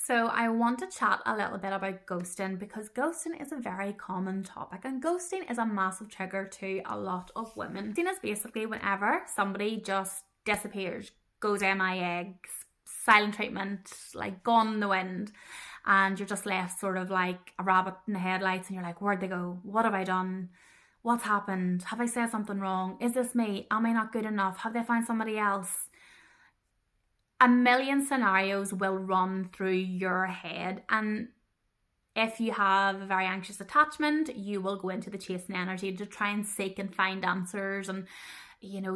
So I want to chat a little bit about ghosting because ghosting is a very common topic and ghosting is a massive trigger to a lot of women. Ghosting is basically whenever somebody just disappears, goes MIA, silent treatment, like gone in the wind, and you're just left sort of like a rabbit in the headlights and you're like, where'd they go? What have I done? What's happened? Have I said something wrong? Is this me? Am I not good enough? Have they found somebody else? A million scenarios will run through your head, and if you have a very anxious attachment, you will go into the chasing energy to try and seek and find answers and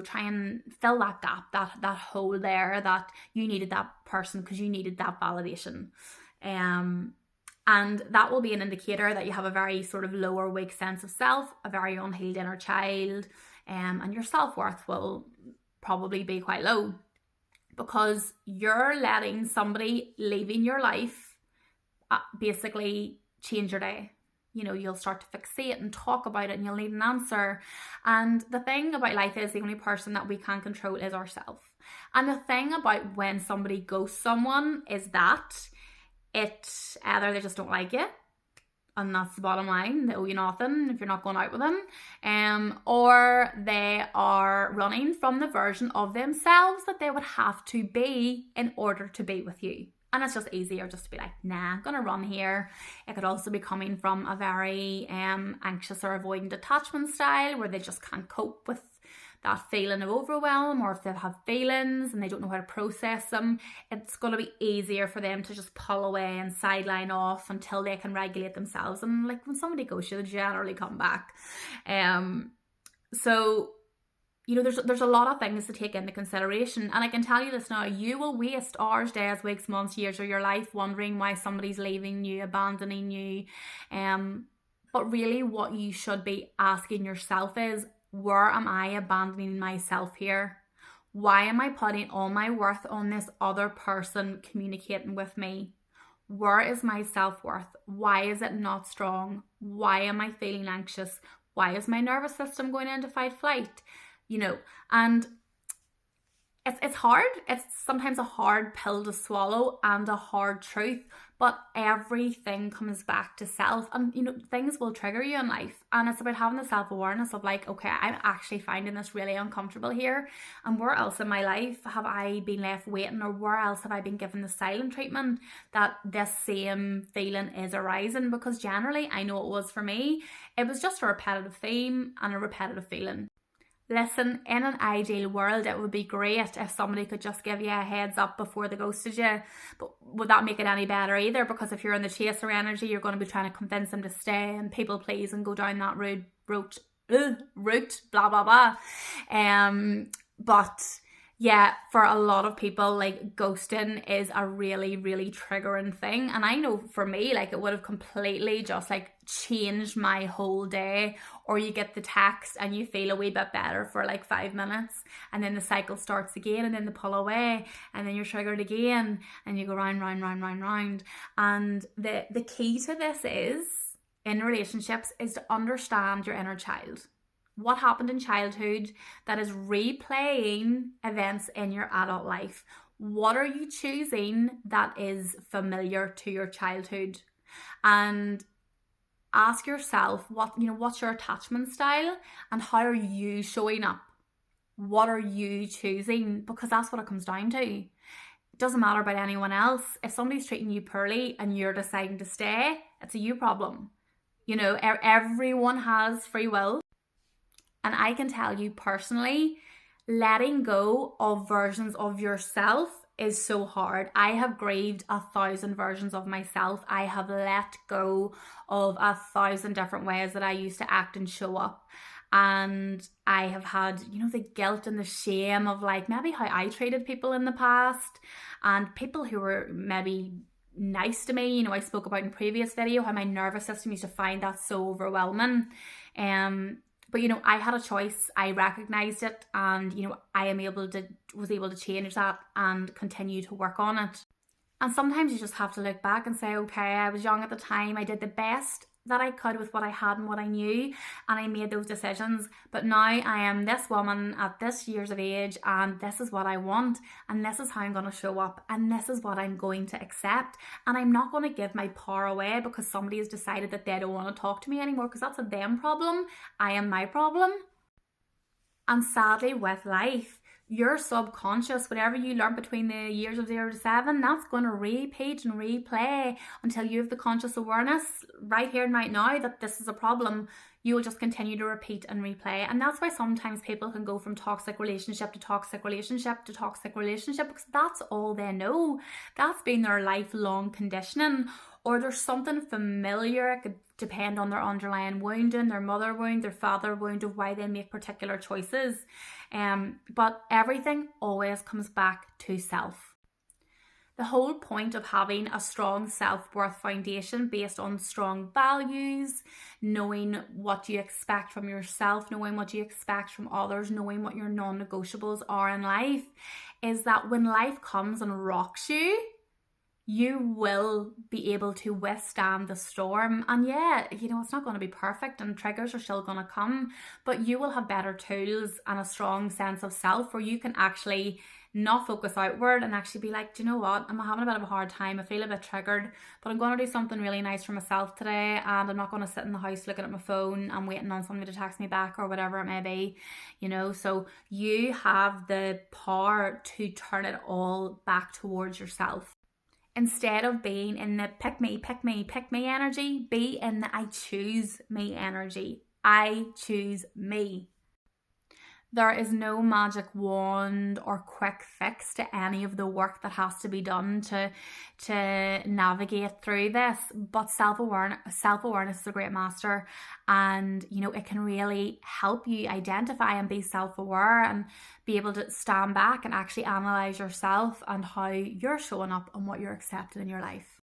try and fill that gap, that hole there that you needed that person because you needed that validation. And that will be an indicator that you have a very sort of lower weak sense of self, a very unhealed inner child, and your self-worth will probably be quite low. Because you're letting somebody leaving your life basically change your day. You'll start to fixate and talk about it and you'll need an answer. And the thing about life is the only person that we can control is ourselves. And the thing about when somebody ghosts someone is that either they just don't like you, and that's the bottom line, they owe you nothing if you're not going out with them, or they are running from the version of themselves that they would have to be in order to be with you. And it's just easier just to be like, nah, I'm gonna run here. It could also be coming from a very anxious or avoidant attachment style where they just can't cope with that feeling of overwhelm, or if they have feelings and they don't know how to process them, it's going to be easier for them to just pull away and sideline off until they can regulate themselves. And like when somebody goes, they generally come back. So there's a lot of things to take into consideration, and I can tell you this now: you will waste hours, days, weeks, months, years of your life wondering why somebody's leaving you, abandoning you. But really, what you should be asking yourself is, where am I abandoning myself here? Why am I putting all my worth on this other person communicating with me? Where is my self-worth? Why is it not strong? Why am I feeling anxious? Why is my nervous system going into fight flight? And it's hard. It's sometimes a hard pill to swallow and a hard truth, but everything comes back to self, and things will trigger you in life, and it's about having the self-awareness of like, okay, I'm actually finding this really uncomfortable here, and where else in my life have I been left waiting, or where else have I been given the silent treatment that this same feeling is arising? Because generally, I know it was for me, it was just a repetitive theme and a repetitive feeling. Listen, in an ideal world, it would be great if somebody could just give you a heads up before they ghosted you. But would that make it any better either? Because if you're in the chaser energy, you're going to be trying to convince them to stay and people please and go down that route, blah, blah, blah. But yeah, for a lot of people, like, ghosting is a really, really triggering thing. And I know for me, like, it would have completely just like changed my whole day. Or you get the text and you feel a wee bit better for like 5 minutes, and then the cycle starts again, and then they pull away, and then you're triggered again, and you go round. And the key to this is, in relationships, is to understand your inner child. What happened in childhood that is replaying events in your adult life? What are you choosing that is familiar to your childhood? And ask yourself, what's your attachment style, and how are you showing up? What are you choosing? Because that's what it comes down to. It doesn't matter about anyone else. If somebody's treating you poorly and you're deciding to stay, it's a you problem. Everyone has free will. And I can tell you personally, letting go of versions of yourself is so hard. I have grieved 1,000 versions of myself. I have let go of 1,000 different ways that I used to act and show up. And I have had, the guilt and the shame of like maybe how I treated people in the past, and people who were maybe nice to me. I spoke about in a previous video how my nervous system used to find that so overwhelming. But I had a choice. I recognized it, and I was able to change that and continue to work on it. And sometimes you just have to look back and say, okay, I was young at the time. I did the best that I could with what I had and what I knew, and I made those decisions. But now I am this woman at this years of age, and this is what I want, and this is how I'm going to show up, and this is what I'm going to accept. And I'm not going to give my power away because somebody has decided that they don't want to talk to me anymore, because that's a them problem. I am my problem. And sadly, with life, your subconscious, whatever you learn between the years of 0 to 7, that's going to repeat and replay until you have the conscious awareness right here and right now that this is a problem. You will just continue to repeat and replay. And that's why sometimes people can go from toxic relationship to toxic relationship to toxic relationship, because that's all they know. That's been their lifelong conditioning. Or there's something familiar. It could depend on their underlying wounding, their mother wound, their father wound, of why they make particular choices. But everything always comes back to self. The whole point of having a strong self-worth foundation based on strong values, knowing what you expect from yourself, knowing what you expect from others, knowing what your non-negotiables are in life, is that when life comes and rocks you, you will be able to withstand the storm. And yeah, it's not going to be perfect and triggers are still going to come, but you will have better tools and a strong sense of self where you can actually not focus outward and actually be like, do you know what? I'm having a bit of a hard time. I feel a bit triggered, but I'm going to do something really nice for myself today, and I'm not going to sit in the house looking at my phone and waiting on somebody to text me back or whatever it may be, So you have the power to turn it all back towards yourself. Instead of being in the pick me energy, be in the I choose me energy. I choose me. There is no magic wand or quick fix to any of the work that has to be done to navigate through this. But self-awareness is a great master, and it can really help you identify and be self-aware and be able to stand back and actually analyze yourself and how you're showing up and what you're accepting in your life.